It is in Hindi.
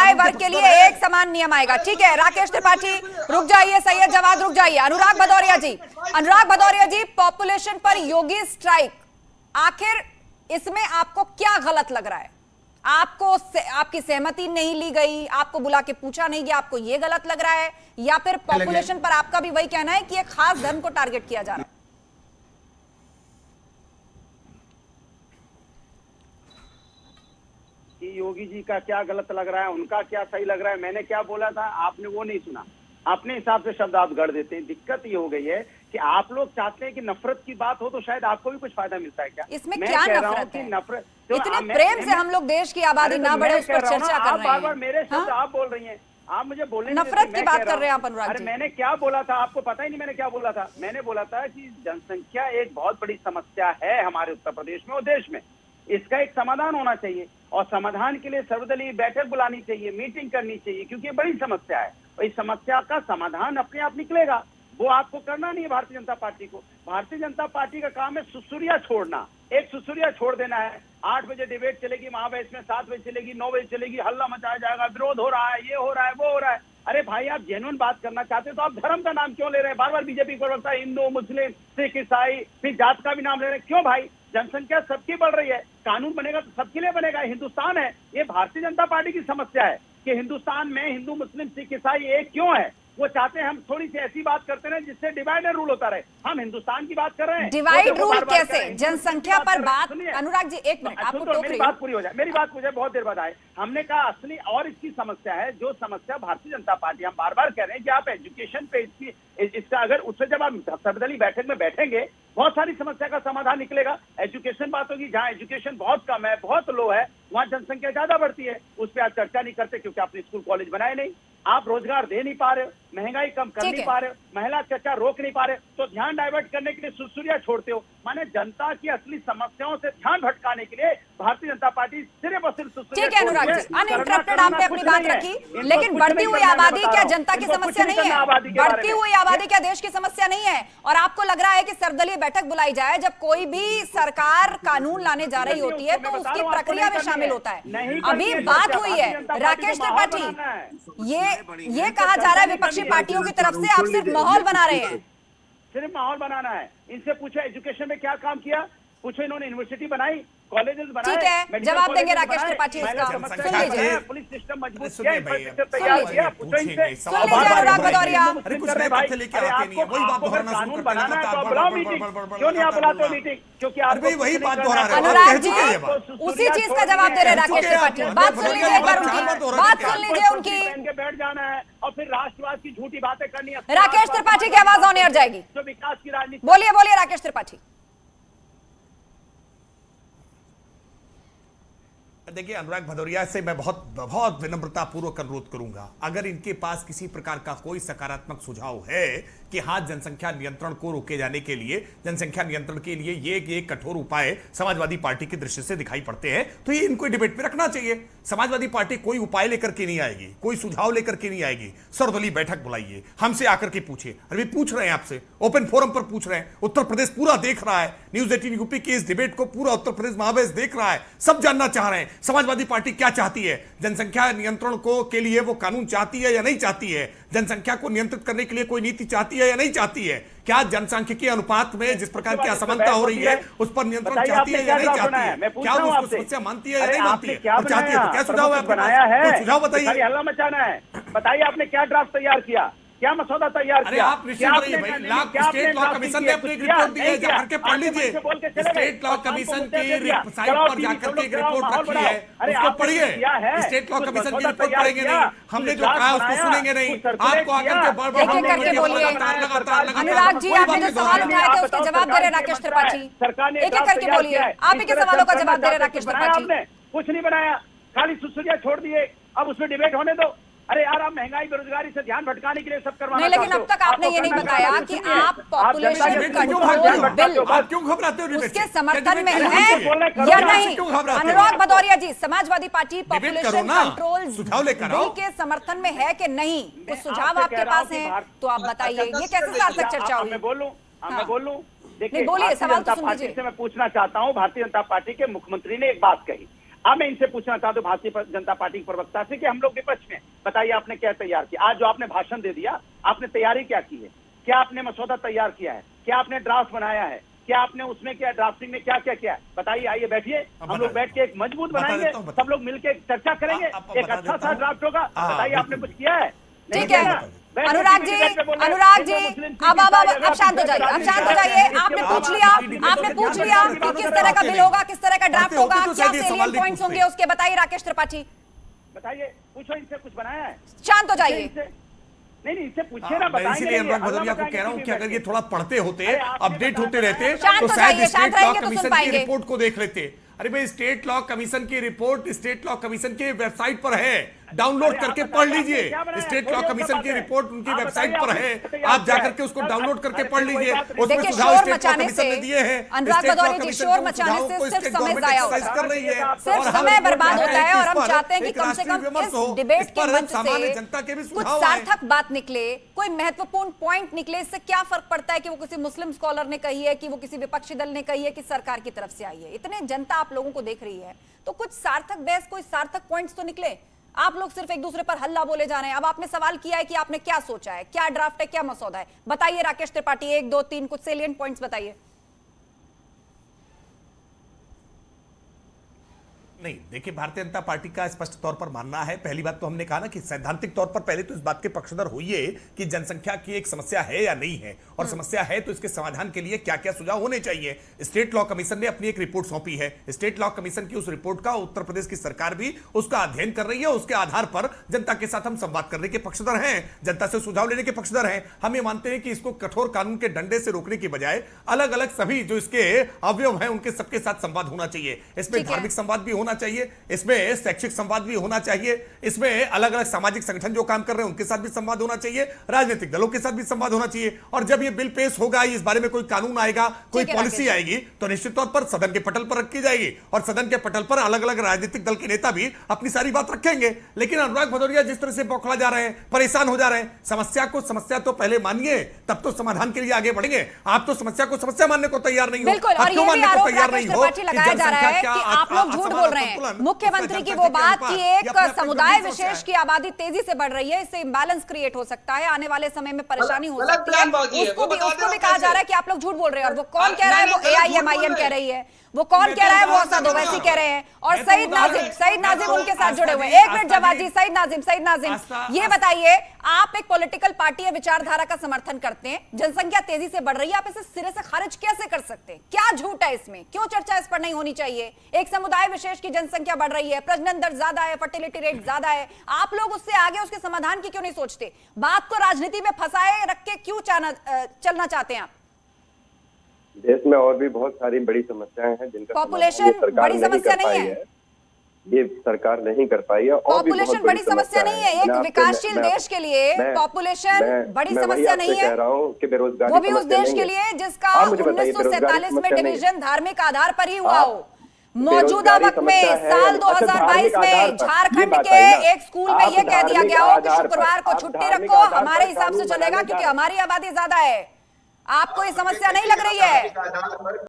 समुदाय वर्ग के लिए एक समान नियम आएगा। ठीक है राकेश त्रिपाठी रुक जाइए, सैयद जवाद रुक जाइए। अनुराग भदौरिया जी, पॉपुलेशन पर योगी स्ट्राइक, आखिर इसमें आपको क्या गलत लग रहा है? आपको आपकी सहमति नहीं ली गई, आपको बुला के पूछा नहीं गया, आपको यह गलत लग रहा है, या फिर पॉपुलेशन पर आपका भी वही कहना है कि एक खास धर्म को टारगेट किया जा रहा है? कि योगी जी का क्या गलत लग रहा है, उनका क्या सही लग रहा है, मैंने क्या बोला था आपने वो नहीं सुना, अपने हिसाब से शब्द आप गढ़ देते हैं। दिक्कत ये हो गई है कि आप लोग चाहते हैं कि नफरत की बात हो तो शायद आपको भी कुछ फायदा मिलता है क्या? इसमें क्या नफरत है? इतने प्रेम से हम लोग देश की आबादी ना बढ़े उस पर चर्चा कर रहे हैं। बार बार मेरे शब्द आप बोल रही हैं, आप मुझे बोलने नफरत की बात कर रहे हैं आप अनुराग जी। अरे मैंने क्या बोला था आपको पता ही नहीं, मैंने क्या बोला था? मैंने बोला था कि जनसंख्या एक बहुत बड़ी समस्या है हमारे उत्तर प्रदेश में और देश में, इसका एक समाधान होना चाहिए और समाधान के लिए सर्वदलीय बैठक बुलानी चाहिए, मीटिंग करनी चाहिए, क्योंकि ये बड़ी समस्या है और इस समस्या का समाधान अपने आप निकलेगा। वो आपको करना नहीं है भारतीय जनता पार्टी को। भारतीय जनता पार्टी का काम है सुसुरिया छोड़ना, एक सुसुरिया छोड़ देना है। 8 बजे डिबेट चलेगी महाबेश में, 7 बजे चलेगी, 9 बजे चलेगी, हल्ला मचाया जाएगा, विरोध हो रहा है, ये हो रहा है, वो हो रहा है। अरे भाई आप जेन्युइन बात करना चाहते हो तो आप धर्म का नाम क्यों ले रहे हैं? बार बार बीजेपी को लगता है हिंदू मुस्लिम सिख ईसाई, फिर जात का भी नाम ले रहे हैं, क्यों भाई? जनसंख्या सबकी बढ़ रही है, कानून बनेगा तो सबके लिए बनेगा, हिंदुस्तान है। ये भारतीय जनता पार्टी की समस्या है कि हिंदुस्तान में हिंदू मुस्लिम सिख ईसाई एक क्यों है? वो चाहते हैं हम थोड़ी सी ऐसी बात करते रहे जिससे डिवाइड एंड रूल होता रहे। हम हिंदुस्तान की बात कर रहे हैं, डिवाइड रूल कैसे? जनसंख्या पर बात। अनुराग जी एक मिनट, आपको टोक रही मेरी बात पूरी हो जाए, मेरी बात मुझे बहुत देर बाद आए। हमने कहा असली और इसकी समस्या है, जो समस्या भारतीय जनता पार्टी, हम बार बार कह रहे हैं कि आप एजुकेशन पे इसका अगर उससे जब आप सर्वदलीय बैठक में बैठेंगे बहुत सारी समस्या का समाधान निकलेगा। एजुकेशन बात होगी, जहाँ एजुकेशन बहुत कम है, बहुत लो है, वहाँ जनसंख्या ज्यादा बढ़ती है, उस पर आज चर्चा नहीं करते क्योंकि आपने स्कूल कॉलेज बनाए नहीं, आप रोजगार दे नहीं पा रहे हो, महंगाई कम कर नहीं पा रहे हो, महिला अत्याचार रोक नहीं पा रहे, तो ध्यान डाइवर्ट करने के लिए सुसुरिया छोड़ते हो। माने जनता की असली समस्याओं से ध्यान भटकाने के लिए भारतीय जनता पार्टी सिर्फ और सिर्फ सुसुरिया। ठीक है अनुराग जी, अनइंटरप्टेड आपने अपनी बात रखी, लेकिन बढ़ती हुई आबादी क्या जनता की समस्या नहीं है? बढ़ती हुई आबादी क्या देश की समस्या नहीं है? और आपको लग रहा है कि सर्वदलीय बैठक बुलाई जाए जब कोई भी सरकार कानून लाने जा रही होती है तो उसकी प्रक्रिया में शामिल होता है? अभी बात हुई है राकेश त्रिपाठी, ये कहा जा रहा है विपक्षी पार्टियों की तरफ से आप सिर्फ माहौल बना रहे हैं। सिर्फ माहौल बनाना है। इनसे पूछो एजुकेशन में क्या काम किया, पूछो इन्होंने यूनिवर्सिटी बनाई, कॉलेजेस बनाए। ठीक है, जवाब देंगे राकेश त्रिपाठी इसका। सुन लीजिए, पुलिस सिस्टम मजबूत किया, इंफ्रास्ट्रक्चर तैयार किया, पूछो इनसे। सुन लीजिए अनुराग भदौरिया, कानून बनाना है तो बुलाओ मीटिंग, क्यों नहीं आप बुलाते हो मीटिंग? क्योंकि आप वही बात दोहरा रहे हो। अनुराग जी उसी चीज का जवाब दे रहे राकेश त्रिपाठी। बात सुन लीजिए एक बार उनकी, बात सुन लीजिए उनकी। बैठ जाना है और फिर राष्ट्रवाद की झूठी बातें करनी है। राकेश त्रिपाठी की आवाज ऑन एयर जाएगी, जो विकास की राजनीति। बोलिए राकेश त्रिपाठी। देखिए अनुराग भदौरिया से मैं बहुत विनम्रता पूर्वक अनुरोध करूंगा, अगर इनके पास किसी प्रकार का कोई सकारात्मक सुझाव है कि हाँ जनसंख्या नियंत्रण को रोके जाने के लिए, जनसंख्या नियंत्रण के लिए ये कठोर उपाय समाजवादी पार्टी की दृष्टि से दिखाई पड़ते हैं, तो ये इनको डिबेट में रखना चाहिए। समाजवादी पार्टी कोई उपाय लेकर के नहीं आएगी, कोई सुझाव लेकर के नहीं आएगी। सर्वदलीय बैठक बुलाइए, हमसे आकर के पूछिए। अरे पूछ रहे हैं आपसे, ओपन फोरम पर पूछ रहे हैं, उत्तर प्रदेश पूरा देख रहा है, न्यूज़ 18 यूपी की इस डिबेट को पूरा उत्तर प्रदेश महावेश देख रहा है, सब जानना चाह रहे हैं समाजवादी पार्टी क्या चाहती है, जनसंख्या नियंत्रण को के लिए वो कानून चाहती है या नहीं चाहती है, जनसंख्या को नियंत्रित करने के लिए कोई नीति चाहती है या नहीं चाहती है, क्या जनसांख्यिकी अनुपात में जिस प्रकार की असमानता हो रही है उस पर नियंत्रण चाहती है या नहीं चाहती है, क्या वो उसको समस्या मानती है या नहीं मानती है, चाहती है तो क्या सुझाव है बनाया है? सुझाव बताइए। हल्ला मचाना है, बताइए आपने क्या ड्राफ्ट तैयार किया, क्या मसौदा तैयार किया? आप स्टेट लॉ कमिशन ने अपनी रिपोर्ट दी है, जाकर के पढ़ लीजिए। स्टेट लॉ कमीशन की साइट पर जाकर के एक रिपोर्ट रखी है, उसको पढ़िए। स्टेट लॉ कमीशन की रिपोर्ट पढ़ेंगे नहीं, हमने जो कहा उसको सुनेंगे नहीं, आपको आकर के लगातार। अनुराग जी आपने जो सवाल उठाए थे उसके जवाब दे रहे राकेश त्रिपाठी, एक एक करके बोलिए। आप ही के सवालों का जवाब दे रहे राकेश त्रिपाठी। कुछ नहीं बनाया, खाली सुसुरिया छोड़ दिए, अब उसमें डिबेट होने दो। अरे यार आप महंगाई बेरोजगारी से ध्यान भटकाने के लिए सब करवाना नहीं, लेकिन अब तक आपने ये नहीं बताया कि आप पॉपुलेशन कंट्रोल बिल आप क्यों घबराते हो उसके समर्थन में हैं या नहीं? Anurag Bhadauria ji, Samajwadi Party population control bill के समर्थन में है कि नहीं? कुछ सुझाव आपके पास है तो आप बताइए, ये कैसे सार्थक चर्चा होगी? मैं बोलूं देखिए, बोलिए, सवाल तो सुन लीजिए। से मैं पूछना चाहता हूँ, भारतीय जनता पार्टी के मुख्यमंत्री ने एक बात कही, अब मैं इनसे पूछना चाहता हूँ भारतीय जनता पार्टी के प्रवक्ता से कि हम लोग विपक्ष में, बताइए आपने क्या तैयार किया? आज जो आपने भाषण दे दिया, आपने तैयारी क्या की है? क्या आपने मसौदा तैयार किया है? क्या आपने ड्राफ्ट बनाया है? क्या आपने उसमें क्या ड्राफ्टिंग में क्या क्या किया है? बताइए, आइए बैठिए, हम लोग बैठ के एक मजबूत बनाएंगे, सब लोग मिलकर चर्चा करेंगे, एक अच्छा सा ड्राफ्ट होगा। बताइए आपने कुछ किया है? ठीक है अनुराग जी, अब शांत हो जाइए, अब शांत हो जाइए। आपने पूछ लिया कि किस तरह का बिल होगा, किस तरह का ड्राफ्ट होगा, क्या सेलिएंट पॉइंट्स होंगे उसके। बताइए राकेश त्रिपाठी, बताइए, पूछो इनसे, कुछ बनाया है? शांत हो जाइए। नहीं, इनसे पूछिए ना, बताएंगे। इसीलिए अनुराग भदौरिया को कह रहा हूं कि अगर ये थोड़ा पढ़ते होते, अपडेट होते रहते, शांत तो हो शायद जाइए, शांत स्टेट लॉ रहेंगे तो सुन कमीशन की पाएंगे। रिपोर्ट को देख लेते। अरे भाई, स्टेट लॉ कमीशन की रिपोर्ट स्टेट लॉ कमीशन के वेबसाइट पर है, डाउनलोड करके पढ़ लीजिए। स्टेट लॉ कमीशन की रिपोर्ट उनकी वेबसाइट पर है, आप जाकर के उसको डाउनलोड करके पढ़ लीजिए। उसमें सुझाव स्टेट लॉ कमीशन ने दिए हैं। अनुराग भदौरिया जी, शोर मचाने से सिर्फ समय जाया होता है, सिर्फ समय बर्बाद होता है। और हम चाहते हैं कि कम से कम इस डिबेट के मंच से कुछ सार्थक बात निकले, कोई महत्वपूर्ण पॉइंट निकले। इससे क्या फर्क पड़ता है कि वो किसी मुस्लिम स्कॉलर ने कही है, कि वो किसी विपक्षी दल ने कही है, कि सरकार की तरफ से आई है। इतने जनता आप लोगों को देख रही है, तो कुछ सार्थक बहस, कोई सार्थक पॉइंट्स तो निकले। आप लोग सिर्फ एक दूसरे पर हल्ला बोले जा रहे हैं। अब आपने सवाल किया है कि आपने क्या सोचा है, क्या ड्राफ्ट है, क्या मसौदा है। बताइए राकेश त्रिपाठी, 1 2 3 कुछ सेलिएंट पॉइंट्स बताइए। नहीं, देखिए, भारतीय जनता पार्टी का स्पष्ट तौर पर मानना है, पहली बात तो हमने कहा ना कि सैद्धांतिक तौर पर पहले तो इस बात के पक्षधर होइए कि जनसंख्या की एक समस्या है या नहीं है, और समस्या है तो इसके समाधान के लिए क्या क्या सुझाव होने चाहिए। स्टेट लॉ कमीशन ने अपनी एक रिपोर्ट सौंपी है। स्टेट लॉ कमीशन की उस रिपोर्ट का उत्तर प्रदेश की सरकार भी उसका अध्ययन कर रही है। उसके आधार पर जनता के साथ हम संवाद करने के पक्षधर हैं, जनता से सुझाव लेने के पक्षधर हैं। हम ये मानते हैं कि इसको कठोर कानून के डंडे से रोकने की बजाय अलग अलग सभी जो इसके अवयव हैं उनके सबके साथ संवाद होना चाहिए। इसमें धार्मिक संवाद भी होना चाहिए, इसमें शैक्षिक संवाद भी होना चाहिए, इसमें अलग अलग सामाजिक संगठन जो काम कर रहे हैं उनके साथ भी संवाद होना चाहिए, राजनीतिक दलों के साथ भी संवाद होना चाहिए। और जब ये बिल पेश होगा, इस बारे में कोई कानून आएगा, कोई पॉलिसी आएगी, तो निश्चित तौर पर सदन के पटल पर रखी जाएगी, और सदन के पटल पर अलग अलग राजनीतिक दल के नेता भी अपनी सारी बात रखेंगे। लेकिन अनुराग भदौरिया जिस तरह से बौखला जा रहे हैं, परेशान हो जा रहे हैं, समस्या तो पहले मानिए, तब तो समाधान के लिए आगे बढ़ेंगे। आप तो समस्या को समस्या मानने को तैयार नहीं हो। बिल्कुल, और ये भी आरोप राकेश त्रिपाठी लगाया जा रहा है कि आप लोग झूठ बोल रहे हैं। मुख्यमंत्री की वो बात कि एक समुदाय विशेष की आबादी तेजी से बढ़ रही है, इससे इंबैलेंस क्रिएट हो सकता है, आने वाले समय में परेशानी हो सकती है, उसको भी कहा जा रहा है कि आप लोग झूठ बोल रहे हैं। और वो कौन कह रहा है? वो AIMIM कह रही है। वो कौन कह रहा है? वो असद ओवैसी कह रहे हैं। और सईद नाजिम उनके साथ जुड़े हुए हैं। एक मिनट जवाब जी, सईद नाजिम, ये बताइए, आप एक पॉलिटिकल पार्टी या विचारधारा का समर्थन करते हैं, जनसंख्या तेजी से बढ़ रही है, आप इसे सिरे से खारिज कैसे कर सकते हैं? क्या झूठ है इसमें? क्यों चर्चा इस पर नहीं होनी चाहिए? एक समुदाय विशेष की जनसंख्या बढ़ रही है, प्रजनन दर ज्यादा है, फर्टिलिटी रेट ज्यादा है, आप लोग उससे आगे उसके समाधान की क्यों नहीं सोचते? बात को राजनीति में फंसाए रख के क्यों चलना चाहते हैं आप? देश में और भी बहुत सारी बड़ी समस्याएं हैं जिनका पॉपुलेशन बड़ी समस्या नहीं है, ये सरकार नहीं कर पाई है। पॉपुलेशन बड़ी समस्या नहीं है, एक विकासशील देश के लिए पॉपुलेशन बड़ी समस्या नहीं है। कह रहा हूं कि बेरोजगारी, वो भी उस देश के लिए जिसका 1947 में डिवीजन धार्मिक आधार पर ही हुआ हो। मौजूदा वक्त में साल 2022 में झारखंड के एक स्कूल में यह कह दिया गया हो कि शुक्रवार को छुट्टी रखो, हमारे हिसाब से चलेगा क्योंकि हमारी आबादी ज्यादा है। आपको ये समस्या नहीं लग रही है?